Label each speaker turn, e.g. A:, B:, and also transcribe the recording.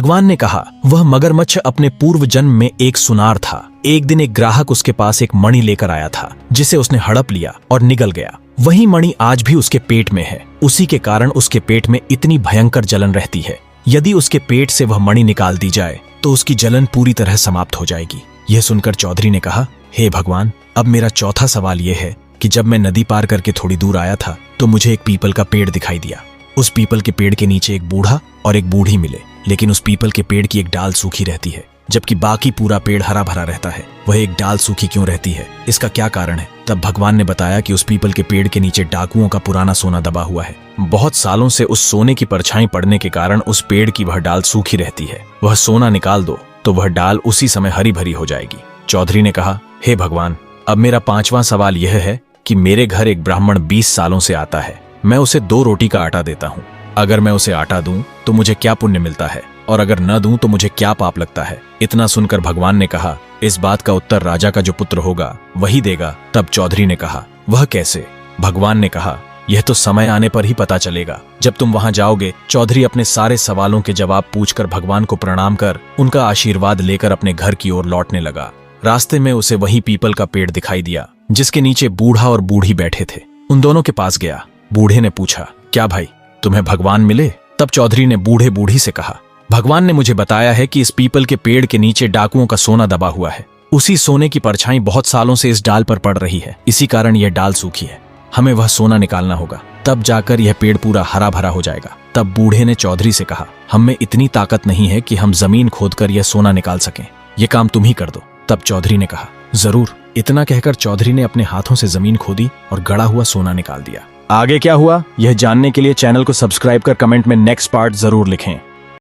A: भगवान ने कहा, वह मगरमच्छ अपने पूर्व जन्म में एक सुनार था। एक दिन एक ग्राहक उसके पास एक मणि लेकर आया था, जिसे उसने हड़प लिया और निगल गया। वही मणि आज भी उसके पेट में है। उसी के कारण उसके पेट में इतनी भयंकर जलन रहती है। यदि उसके पेट से वह मणि निकाल दी जाए तो उसकी जलन पूरी तरह समाप्त हो जाएगी। यह सुनकर चौधरी ने कहा, हे भगवान, अब मेरा चौथा सवाल यह है कि जब मैं नदी पार करके थोड़ी दूर आया था तो मुझे एक पीपल का पेड़ दिखाई दिया। उस पीपल के पेड़ के नीचे एक बूढ़ा और एक बूढ़ी मिले, लेकिन उस पीपल के पेड़ की एक डाल सूखी रहती है, जबकि बाकी पूरा पेड़ हरा भरा रहता है। वह एक डाल सूखी क्यों रहती है? इसका क्या कारण है? तब भगवान ने बताया कि उस पीपल के पेड़ के नीचे डाकुओं का पुराना सोना दबा हुआ है। बहुत सालों से उस सोने की परछाई पड़ने के कारण उस पेड़ की वह डाल सूखी रहती है। वह सोना निकाल दो तो वह डाल उसी समय हरी भरी हो जाएगी। चौधरी ने कहा, हे भगवान, अब मेरा पांचवा सवाल यह है कि मेरे घर एक ब्राह्मण 20 सालों से आता है। मैं उसे 2 रोटी का आटा देता हूँ। अगर मैं उसे आटा दूं तो मुझे क्या पुण्य मिलता है, और अगर न दूं तो मुझे क्या पाप लगता है? इतना सुनकर भगवान ने कहा, इस बात का उत्तर राजा का जो पुत्र होगा वही देगा। तब चौधरी ने कहा, वह कैसे? भगवान ने कहा, यह तो समय आने पर ही पता चलेगा। जब तुम वहां जाओगे। चौधरी अपने सारे सवालों के जवाब पूछकर भगवान को प्रणाम कर उनका आशीर्वाद लेकर अपने घर की ओर लौटने लगा। रास्ते में उसे वही पीपल का पेड़ दिखाई दिया, जिसके नीचे बूढ़ा और बूढ़ी बैठे थे। उन दोनों के पास गया। बूढ़े ने पूछा, क्या भाई, तुम्हें भगवान मिले? तब चौधरी ने बूढ़े बूढ़ी से कहा, भगवान ने मुझे बताया है कि इस पीपल के पेड़ के नीचे डाकुओं का सोना दबा हुआ है। उसी सोने की परछाई बहुत सालों से इस डाल पर पड़ रही है। इसी कारण यह डाल सूखी है। हमें वह सोना निकालना होगा, तब जाकर यह पेड़ पूरा हरा भरा हो जाएगा। तब बूढ़े ने चौधरी से कहा, हम में इतनी ताकत नहीं है कि हम जमीन खोदकर यह सोना निकाल सकें। यह काम तुम ही कर दो। तब चौधरी ने कहा, जरूर। इतना कहकर चौधरी ने अपने हाथों से जमीन खोदी और गड़ा हुआ सोना निकाल दिया। आगे क्या हुआ, यह जानने के लिए चैनल को सब्सक्राइब कर कमेंट में नेक्स्ट पार्ट जरूर लिखें।